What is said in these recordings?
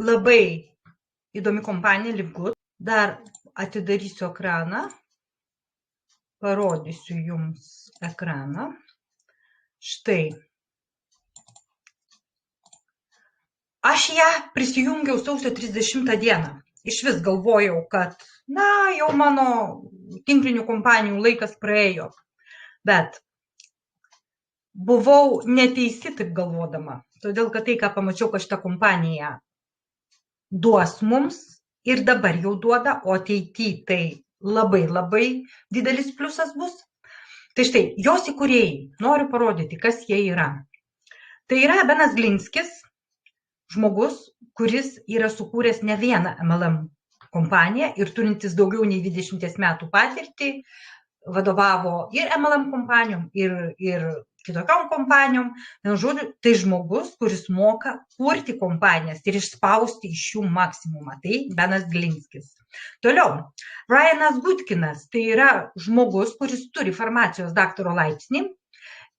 labai įdomi kompanija Livgood. Dar atidarysiu ekraną, parodysiu jums ekraną. Štai. Aš ją prisijungiau sausio 30 dieną. Iš vis galvojau, kad, jau mano tinklinių kompanijų laikas praėjo. Bet buvau neteisi taip galvodama. Todėl, kad tai, ką pamačiau, kad šitą kompaniją duos mums ir dabar jau duoda, o ateityje tai labai labai didelis pliusas bus. Tai štai, jos įkūrėjai, noriu parodyti, kas jie yra. Tai yra Benas Glinskis, žmogus, kuris yra sukūręs ne vieną MLM kompaniją ir turintis daugiau nei 20 metų patirtį, vadovavo ir MLM kompanijom, ir kitokiom kompanijom. Žodžiu, tai žmogus, kuris moka kurti kompanijas ir išspausti iš jų maksimumą. Tai Benas Glinskis. Toliau, Ryanas Gutkinas, tai yra žmogus, kuris turi farmacijos daktaro laipsnį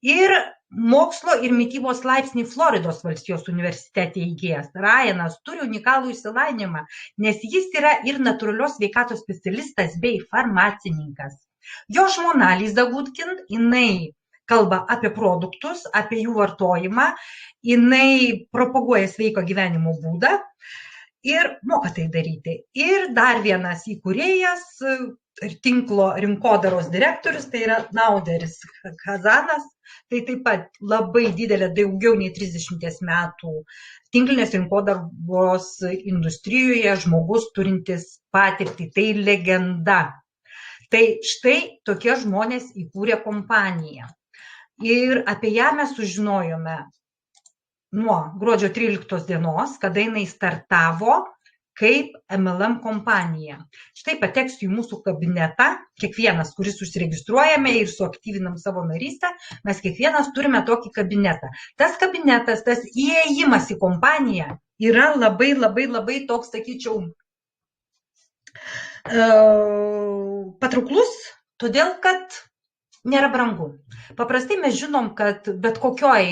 ir mokslo ir mitybos laipsnį Floridos valstijos universitete įgijęs. Ryanas turi unikalų išsilavinimą, nes jis yra ir natūralios sveikatos specialistas bei farmacininkas. Jo žmona Liza Gutkin, jinai kalba apie produktus, apie jų vartojimą, jinai propaguoja sveiko gyvenimo būdą ir moka tai daryti. Ir dar vienas įkūrėjas ir tinklo rinkodaros direktorius, tai yra Nauderis Kazanas, tai taip pat labai didelė, daugiau nei 30 metų tinklinės rinkodaros industrijoje žmogus turintis patirtį, tai legenda. Tai štai tokie žmonės įkūrė kompaniją. Ir apie ją mes sužinojome nuo gruodžio 13 dienos, kada jinai startavo kaip MLM kompanija. Štai pateksiu į mūsų kabinetą, kiekvienas, kuris užsiregistruojame ir suaktyvinam savo narystę, mes kiekvienas turime tokį kabinetą. Tas kabinetas, tas įėjimas į kompaniją yra labai, labai, labai toks, sakyčiau, patrauklus, todėl kad nėra brangu. Paprastai mes žinom, kad bet kokioj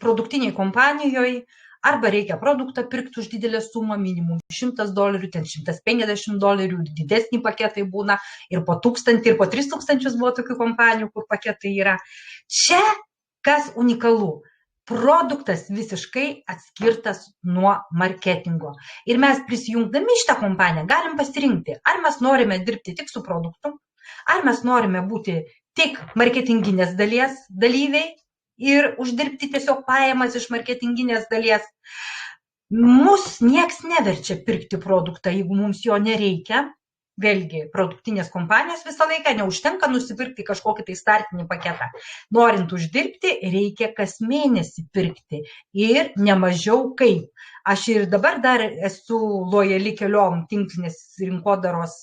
produktiniai kompanijoje arba reikia produktą pirkti už didelę sumą, minimum $100, ten $150, didesni paketai būna, ir po 1000, ir po 3000 buvo tokių kompanijų, kur paketai yra. Čia kas unikalu, produktas visiškai atskirtas nuo marketingo. Ir mes prisijungdami šitą kompaniją galim pasirinkti, ar mes norime dirbti tik su produktu, ar mes norime būti tik marketinginės dalies dalyviai ir uždirbti tiesiog pajamas iš marketinginės dalies. Mus nieks neverčia pirkti produktą, jeigu mums jo nereikia. Vėlgi, produktinės kompanijos visą laiką neužtenka nusipirkti kažkokį tai startinį paketą. Norint uždirbti, reikia kas mėnesį pirkti ir nemažiau kaip. Aš ir dabar dar esu lojali keliom tinklinės rinkodaros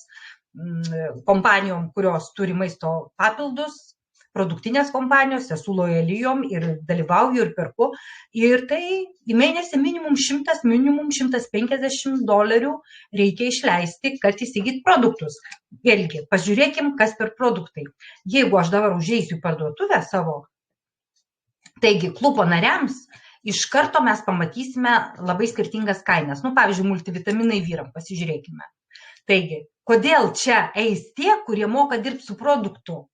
kompanijom, kurios turi maisto papildus, produktinės kompanijos, esu lojalijom ir dalyvauju ir perku. Ir tai į mėnesį minimum 100, minimum $150 reikia išleisti, kad įsigyti produktus. Vėlgi, pažiūrėkim, kas per produktai. Jeigu aš dabar užeisiu į parduotuvę savo, taigi klubo nariams, iš karto mes pamatysime labai skirtingas kainas. Pavyzdžiui, multivitaminai vyram, pasižiūrėkime. Taigi, kodėl čia eis tie, kurie moka dirbti su produktu?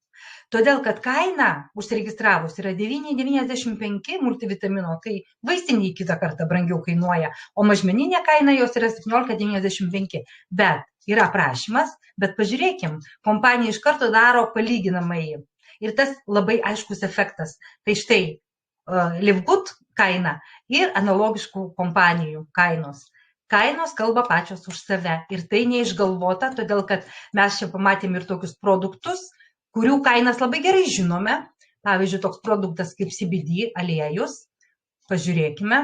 Todėl, kad kaina užsiregistravus yra 9,95 multivitamino, tai vaistiniai kitą kartą brangiau kainuoja, o mažmeninė kaina jos yra 17,95. Bet yra prašymas, bet pažiūrėkim, kompanija iš karto daro palyginamąjį. Ir tas labai aiškus efektas. Tai štai Livgood kaina ir analogiškų kompanijų kainos. Kainos kalba pačios už save. Ir tai neišgalvota, todėl kad mes čia pamatėm ir tokius produktus, kurių kainas labai gerai žinome. Pavyzdžiui, toks produktas kaip CBD aliejus. Pažiūrėkime.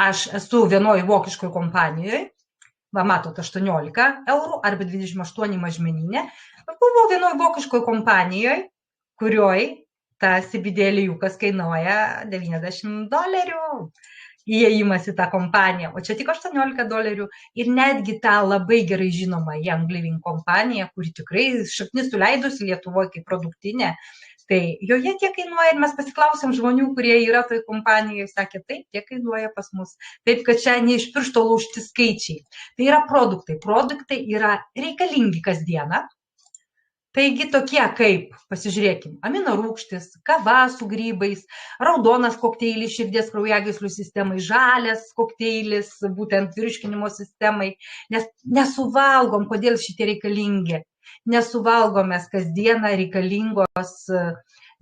Aš esu vienoje vokiškoje kompanijoje. Va, matot, 18 eurų arba 28 mažmeninė. Buvau vienoje vokiškoje kompanijoje, kurioje ta CBD aliejus kainuoja $90. Įėjimas į tą kompaniją, o čia tik $18. Ir netgi tą labai gerai žinomą Young Living kompaniją, kuri tikrai šaknis suleidusi Lietuvoje kaip produktinė, Tai joje tiek kainuoja ir mes pasiklausėm žmonių, kurie yra toj kompanijoje, sakė, taip, tiek kainuoja pas mus. Taip, kad čia ne iš piršto laužti skaičiai. Tai yra produktai. Produktai yra reikalingi kasdieną. Taigi tokie kaip, pasižiūrėkim, amino rūgštis, kava su grybais, raudonas kokteilis širdies kraujagyslių sistemai, žalias kokteilis būtent virškinimo sistemai, nes nesuvalgom, kodėl šitie reikalingi. Nesuvalgom mes kasdieną reikalingos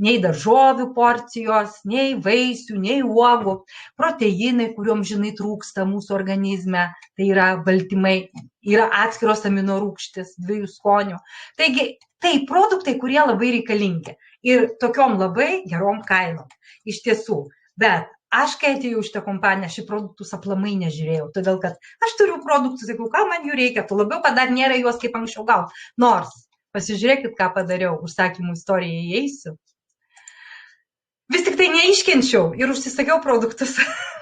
nei daržovių porcijos, nei vaisių, nei uogų, proteinai, kuriuom žinai trūksta mūsų organizme, tai yra baltymai, yra atskiros amino rūgštys, dviejų skonių. Taigi, tai produktai, kurie labai reikalingi ir tokiom labai gerom kainom, iš tiesų. Bet aš, kai atėjau šitą kompaniją, šį produktus aplamai nežiūrėjau, todėl kad aš turiu produktus, sakau, ką man jų reikia, tu labiau, kad dar nėra juos kaip anksčiau gauti. Nors, pasižiūrėkit, ką padariau, užsakymų istoriją įeisiu. Vis tik tai neiškenčiau ir užsisakiau produktus.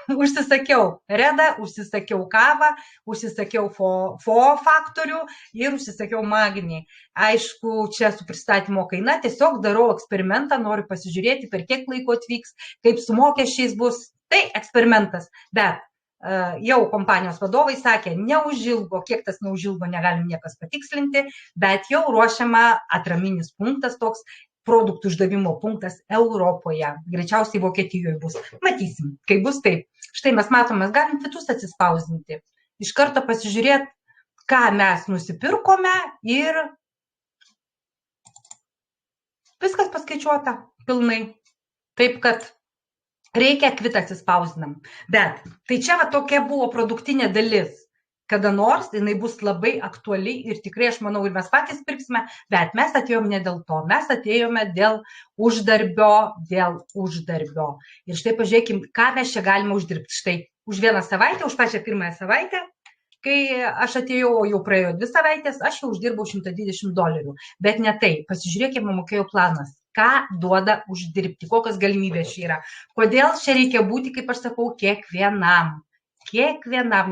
Užsisakiau redą, užsisakiau kavą, užsisakiau fo faktorių ir užsisakiau magnį. Aišku, čia su pristatymo kaina, tiesiog darau eksperimentą, noriu pasižiūrėti, per kiek laiko atvyks, kaip su mokesčiais bus. Tai eksperimentas, bet jau kompanijos vadovai sakė, neužilgo, kiek tas neužilgo negalim niekas patikslinti, bet jau ruošiama atraminis punktas toks, produktų išdavimo punktas Europoje. Greičiausiai Vokietijoje bus. Matysim, kai bus taip. Štai mes matom, mes galim kitus atsispausdinti. Iš karto pasižiūrėti, ką mes nusipirkome ir viskas paskaičiuota pilnai. Taip, kad reikia kvitą atsispausdinam. Bet tai čia va tokia buvo produktinė dalis. Kada nors jinai bus labai aktuali ir tikrai, aš manau, ir mes patys pirksime, bet mes atėjome ne dėl to, mes atėjome dėl uždarbio. Ir štai pažiūrėkim, ką mes čia galime uždirbti. Štai už vieną savaitę, už pačią pirmąją savaitę, kai aš atėjau, jau praėjo 2 savaitės, aš jau uždirbau $120. Bet ne tai, pasižiūrėkime mokėjų planas. Ką duoda uždirbti, kokios galimybės čia yra. Kodėl čia reikia būti, kaip aš sakau, kiekvienam,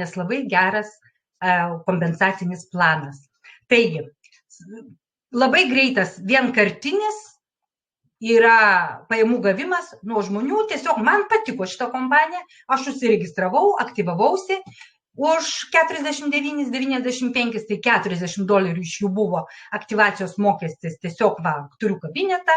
nes labai geras kompensacinis planas. Taigi, labai greitas vienkartinis yra pajamų gavimas nuo žmonių, tiesiog man patiko šitą kompaniją, aš užsiregistravau, aktyvavausi, už $49.95, tai $40 iš jų buvo aktyvacijos mokestis, tiesiog va, turiu kabinetą,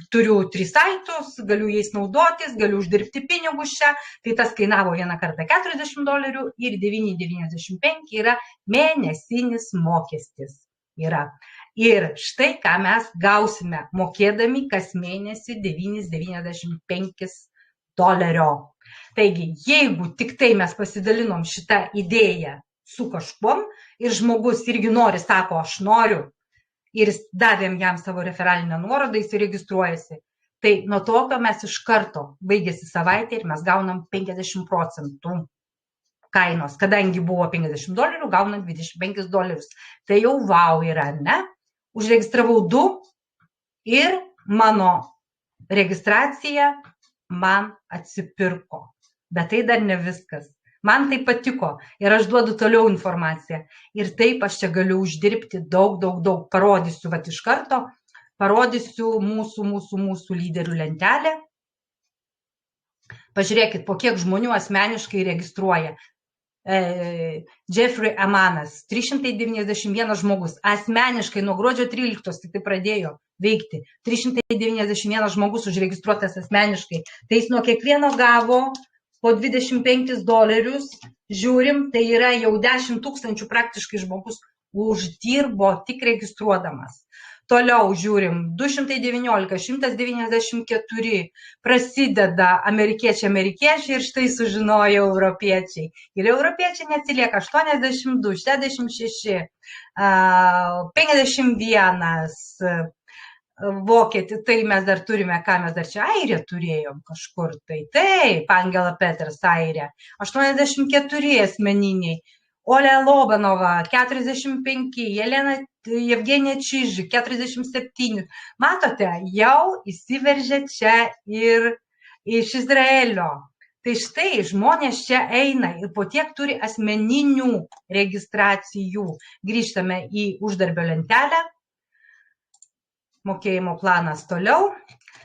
turiu 3 saitus, galiu jais naudotis, galiu uždirbti pinigus čia, tai tas kainavo vieną kartą $40 ir $9.95 yra mėnesinis mokestis. Ir štai ką mes gausime mokėdami kas mėnesį $9.95. Taigi, jeigu tik tai mes pasidalinom šitą idėją su kažkuom ir žmogus irgi nori, sako, aš noriu, ir davėm jam savo referalinę nuorodą, jis registruojasi, tai nuo tokio mes iš karto baigėsi savaitė ir mes gaunam 50% kainos. Kadangi buvo $50, gaunam $25. Tai jau wow yra, ne? Užregistravau 2 ir mano registracija man atsipirko. Bet tai dar ne viskas. Man tai patiko ir aš duodu toliau informaciją. Ir taip aš čia galiu uždirbti daug. Parodysiu vat iš karto, parodysiu mūsų lyderių lentelę. Pažiūrėkit, po kiek žmonių asmeniškai registruoja. Jeffrey Amanas, 391 žmogus, asmeniškai nuo gruodžio 13 tik tai pradėjo veikti. 391 žmogus užregistruotas asmeniškai. Tai jis nuo kiekvieno gavo po $25, žiūrim, tai yra jau 10 000 praktiškai žmogus uždirbo tik registruodamas. Toliau žiūrim, 219, 194, prasideda amerikiečiai ir štai sužinojo europiečiai. Ir europiečiai neatsilieka 82, 66, 51, vokietį, tai mes dar turime, ką mes dar čia Airę turėjom kažkur, taip, Angela Peters Airė, 84 asmeniniai, Olia Lobanova, 45, Jelena Evgenija Čiži, 47. Matote, jau įsiveržė čia ir iš Izraelio. Tai štai žmonės čia eina ir po tiek turi asmeninių registracijų. Grįžtame į uždarbio lentelę. mokėjimo planas toliau.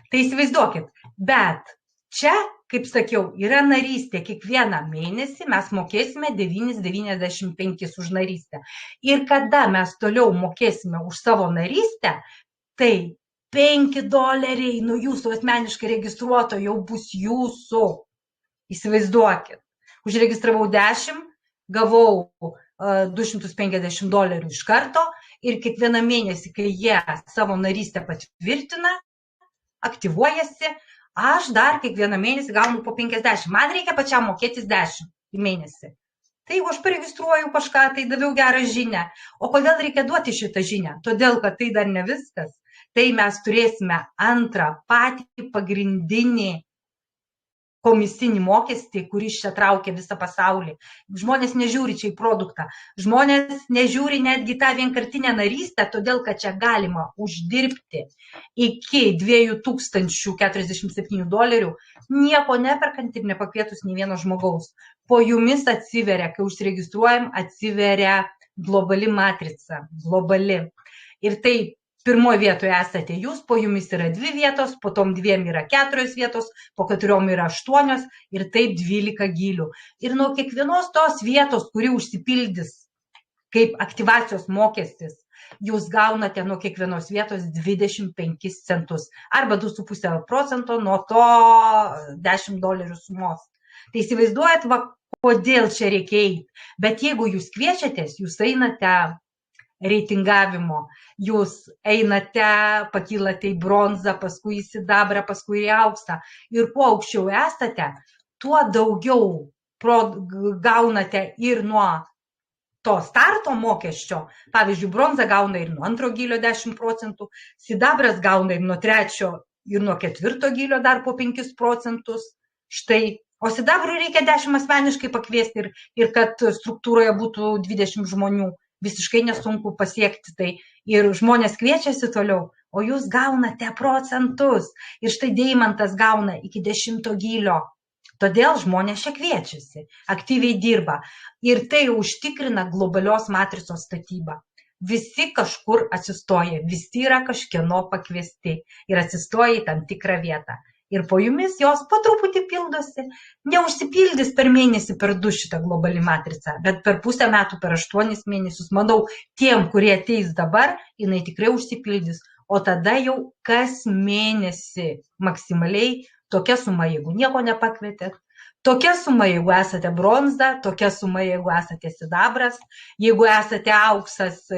Tai įsivaizduokit, bet čia, kaip sakiau, yra narystė. Kiekvieną mėnesį mes mokėsime 9,95 už narystę. Ir kada mes toliau mokėsime už savo narystę, tai $5 nuo jūsų asmeniškai registruoto jau bus jūsų. Įsivaizduokit. Užregistravau 10, gavau $250 iš karto ir kiekvieną mėnesį, kai jie savo narystę patvirtina, aktyvuojasi, aš dar kiekvieną mėnesį gaunu po 50. Man reikia pačiam mokėtis 10 į mėnesį. Tai jeigu aš paregistruoju kažką, tai daviau gerą žinią. O kodėl reikia duoti šitą žinią? Todėl, kad tai dar ne viskas. Tai mes turėsime antrą patį pagrindinį komisinį mokestį, kuris čia traukia visą pasaulį. Žmonės nežiūri čia į produktą. Žmonės nežiūri netgi tą vienkartinę narystę, todėl, kad čia galima uždirbti iki $2,047, nieko neperkant ir nepakvietus nei vieno žmogaus. Po jumis atsiveria, kai užsiregistruojam, atsiveria globali matrica. Globali. Ir tai pirmoje vietoje esate jūs, po jumis yra 2 vietos, po tom 2 yra 4 vietos, po 4 yra 8 ir taip 12 gylių. Ir nuo kiekvienos tos vietos, kuri užsipildys kaip aktyvacijos mokestis, jūs gaunate nuo kiekvienos vietos 25 centus arba 2,5% nuo to $10 sumos. Tai įsivaizduojat, kodėl čia reikia eiti. Bet jeigu jūs kviečiatės, jūs einate reitingavimo, jūs einate, pakylate į bronzą, paskui į sidabrą, paskui į auksą. Ir kuo aukščiau esate, tuo daugiau gaunate ir nuo to starto mokesčio. Pavyzdžiui, bronza gauna ir nuo 2 gylio 10%, sidabras gauna ir nuo 3 ir nuo 4 gylio dar po 5%. Štai. O sidabrui reikia 10 asmeniškai pakviesti ir kad struktūroje būtų 20 žmonių. Visiškai nesunku pasiekti tai. Ir žmonės kviečiasi toliau, o jūs gaunate procentus. Ir štai Deimantas gauna iki 10 gylio. Todėl žmonės čia kviečiasi, aktyviai dirba. Ir tai užtikrina globalios matricos statybą. Visi kažkur atsistoja, visi yra kažkieno pakviesti ir atsistoja į tam tikrą vietą. Ir po jumis jos po truputį pildosi. Neužsipildys per mėnesį, per 2 šitą globali matrica, bet per pusę metų, per 8 mėnesius, manau, tiem, kurie ateis dabar, jinai tikrai užsipildys. O tada jau kas mėnesį maksimaliai tokia suma, jeigu nieko nepakvietėt, tokia suma, jeigu esate bronza, tokia suma, jeigu esate sidabras, jeigu esate auksas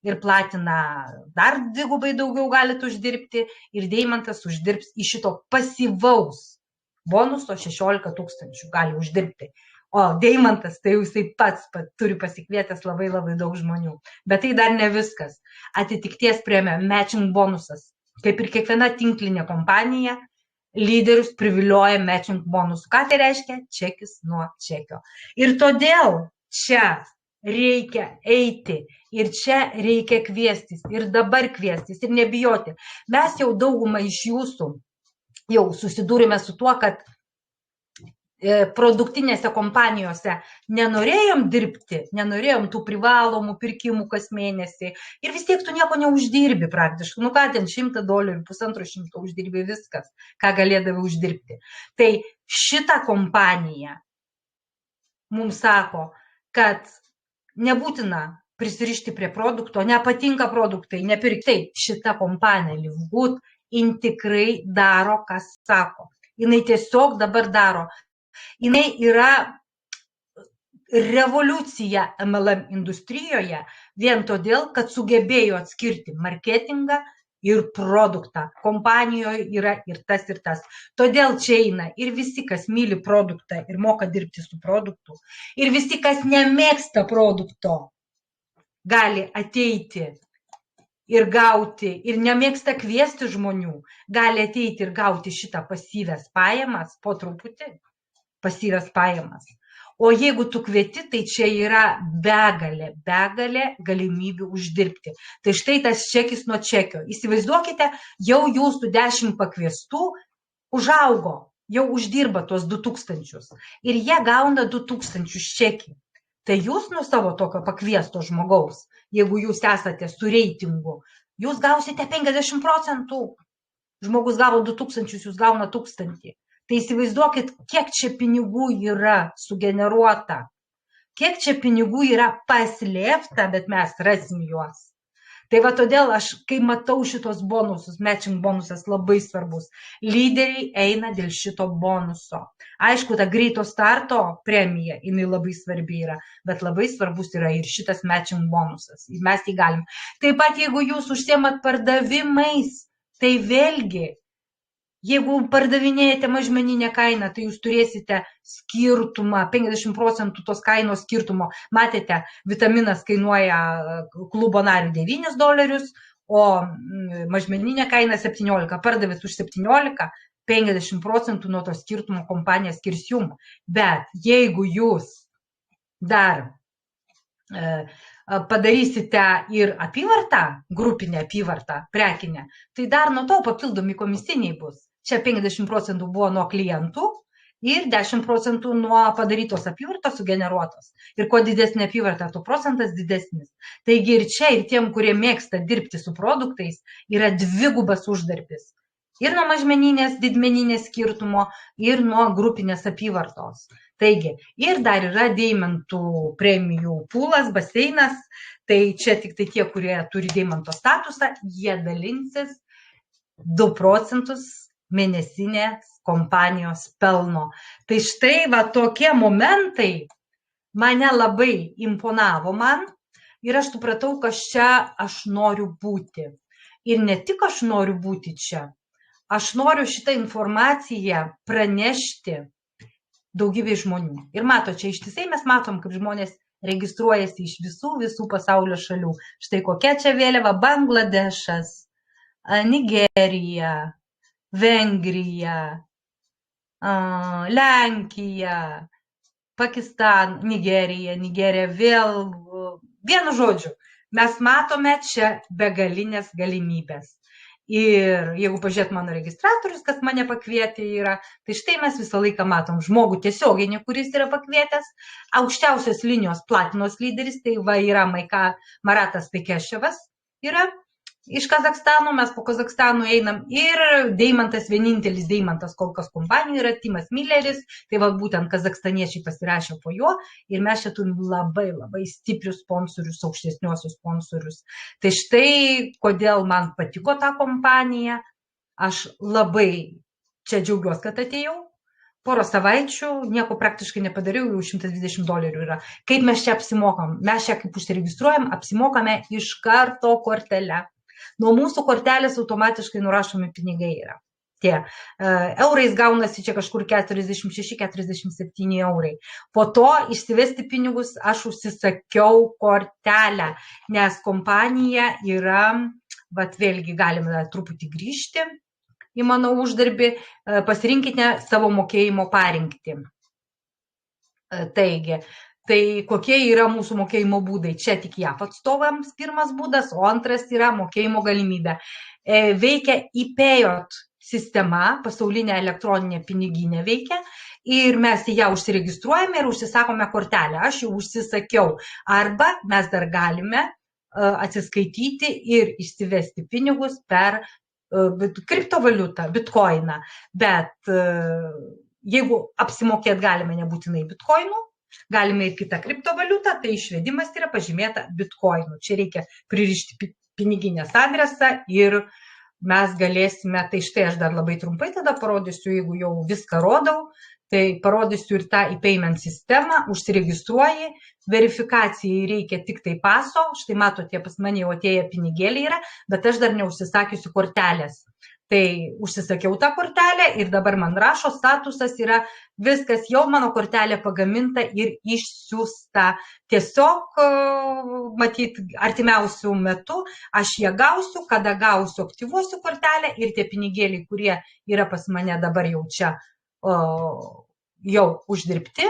ir platina, dar 2 daugiau galite uždirbti ir Deimantas uždirbs iš šito pasyvaus bonuso 16 000 gali uždirbti. O Deimantas tai jisai pats turi pasikvietęs labai daug žmonių. Bet tai dar ne viskas. Atitikties premija, matching bonusas. Kaip ir kiekviena tinklinė kompanija, lyderius privilioja matching bonusų. Ką tai reiškia? Čekis nuo čekio. Ir todėl čia reikia eiti ir čia reikia kviestis ir dabar kviestis ir nebijoti. Mes jau daugumą iš jūsų jau susidūrėme su tuo, kad produktinėse kompanijose nenorėjom dirbti, nenorėjom tų privalomų pirkimų kas mėnesį ir vis tiek tu nieko neuždirbi praktiškai. Nu ką ten $100, $150 uždirbi viskas, ką galėdavai uždirbti. Tai šita kompanija mums sako, kad nebūtina prisirišti prie produkto, nepatinka produktai, nepirktai. Šita kompanija Livgood tikrai daro, kas sako. Jinai tiesiog dabar daro. Jinai yra revoliucija MLM industrijoje vien todėl, kad sugebėjo atskirti marketingą ir produktą. Kompanijoje yra ir tas, ir tas. Todėl čia eina ir visi, kas myli produktą ir moka dirbti su produktu, ir visi, kas nemėgsta produkto, gali ateiti ir gauti, ir nemėgsta kviesti žmonių, gali ateiti ir gauti šitą pasyvias pajamas, po truputį pasyvias pajamas. O jeigu tu kvieti, tai čia yra begalė galimybių uždirbti. Tai štai tas čekis nuo čekio. Įsivaizduokite, jau jūsų 10 pakviestų užaugo, jau uždirba tuos 2000 ir jie gauna 2000 čekį. Tai jūs nuo savo tokio pakviesto žmogaus, jeigu jūs esate su reitingu, jūs gausite 50%. Žmogus gavo 2000, jūs gauna 1000. Tai įsivaizduokit, kiek čia pinigų yra sugeneruota, kiek čia pinigų yra paslėpta, bet mes rasim juos. Tai va todėl aš, kai matau šitos bonusus, matching bonusas labai svarbus, lyderiai eina dėl šito bonuso. Aišku, ta greito starto premija, jinai labai svarbi yra, bet labai svarbus yra ir šitas matching bonusas. Mes jį galim. Taip pat, jeigu jūs užsiemat pardavimais, tai vėlgi, jeigu pardavinėjate mažmeninę kainą, tai jūs turėsite skirtumą, 50% tos kainos skirtumo. Matėte, vitaminas kainuoja klubo nariui $9, o mažmeninė kaina 17. Pardavęs už 17, 50% nuo to skirtumo kompanija skirs jums. Bet jeigu jūs dar padarysite ir apyvartą, grupinę apyvartą, prekinę, tai dar nuo to papildomi komisiniai bus. Čia 50% buvo nuo klientų ir 10% nuo padarytos apyvartos sugeneruotos. Ir kuo didesnė apyvarta, tuo procentas didesnis. Taigi ir čia, ir tiem, kurie mėgsta dirbti su produktais, yra dvigubas uždarbis. Ir nuo mažmeninės, didmeninės skirtumo, ir nuo grupinės apyvartos. Taigi, ir dar yra deimantų premijų pūlas, baseinas, tai čia tik tai tie, kurie turi deimanto statusą, jie dalinsis 2% mėnesinės kompanijos pelno. Tai štai va tokie momentai mane labai imponavo man ir aš supratau, kas čia aš noriu būti. Ir ne tik aš noriu būti čia, aš noriu šitą informaciją pranešti daugybė žmonių. Ir mato, čia ištisai mes matom, kaip žmonės registruojasi iš visų pasaulio šalių. Štai kokia čia vėliava: Bangladešas, Nigerija, Vengrija, Lenkija, Pakistan, Nigerija vėl, vienu žodžiu, mes matome čia begalinės galimybės. Ir jeigu pažiūrėt mano registratorius, kas mane pakvietė yra, tai štai mes visą laiką matom žmogų tiesioginį, kuris yra pakvietęs, aukščiausios linijos platinos lyderis, tai va yra Maratas Pekeševas yra iš Kazakstano, mes po Kazakstano einam, ir deimantas, vienintelis deimantas kol kas kompanijų yra Timas Milleris, tai va būtent kazakstaniečiai pasirašė po juo, ir mes čia turim labai stiprius sponsorius, aukštesniuosius sponsorius. Tai štai kodėl man patiko ta kompanija, aš labai čia džiaugiuosi, kad atėjau. Porą savaičių, nieko praktiškai nepadariau, jau $120 yra. Kaip mes čia apsimokam? Mes čia kaip užsiregistruojam, apsimokame iš karto kortelę. Nuo mūsų kortelės automatiškai nurašomi pinigai yra. Tie eurais gaunasi čia kažkur 46-47 eurai. Po to išsivesti pinigus aš užsisakiau kortelę, nes kompanija yra, vat vėlgi galime truputį grįžti į mano uždarbį, pasirinkite savo mokėjimo parinkti. Taigi, tai kokie yra mūsų mokėjimo būdai? Čia tik JAF atstovams pirmas būdas, o antras yra mokėjimo galimybė. Veikia ePayot sistema, pasaulinė elektroninė piniginė veikia, ir mes į ją užsiregistruojame ir užsisakome kortelę. Aš jau užsisakiau, arba mes dar galime atsiskaityti ir išsivesti pinigus per kriptovaliutą, bitkoiną. Bet jeigu apsimokėt galime nebūtinai bitkoinų, galime ir kitą kriptovaliutą, tai išvedimas yra pažymėta bitkoinu. Čia reikia pririšti piniginės adresą ir mes galėsime, tai štai aš dar labai trumpai tada parodysiu, jeigu jau viską rodau, tai parodysiu ir tą e-payment sistemą, užsiregistruoji, verifikacijai reikia tik tai paso, štai matote, pas mane jau atėję pinigėliai yra, bet aš dar neužsisakiusiu kortelės. Tai užsisakiau tą kortelę ir dabar man rašo, statusas yra viskas, jau mano kortelė pagaminta ir išsiųsta. Tiesiog, matyt, artimiausių metų aš ją gausiu, kada gausiu, aktyvuosiu kortelę ir tie pinigėliai, kurie yra pas mane dabar jau čia jau uždirbti,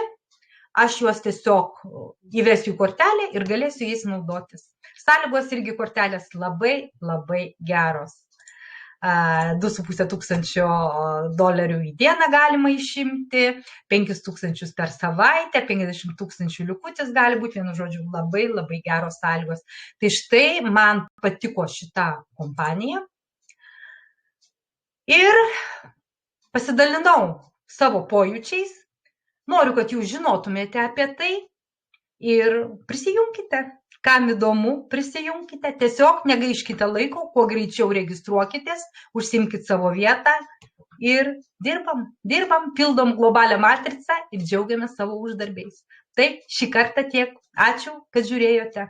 aš juos tiesiog įvesiu į kortelę ir galėsiu jais naudotis. Sąlygos irgi kortelės labai geros. 2,5 tūkstančio dolerių į dieną galima išimti, 5 tūkstančius per savaitę, 50 tūkstančių likutis gali būti, vienu žodžiu, labai labai geros sąlygos. Tai štai man patiko šita kompanija ir pasidalinau savo pojūčiais. Noriu, kad jūs žinotumėte apie tai ir prisijungkite. Kam įdomu, prisijunkite, tiesiog negaiškite laiko, kuo greičiau registruokitės, užsimkit savo vietą ir dirbam, pildom globalią matricą ir džiaugiamės savo uždarbiais. Tai šį kartą tiek. Ačiū, kad žiūrėjote.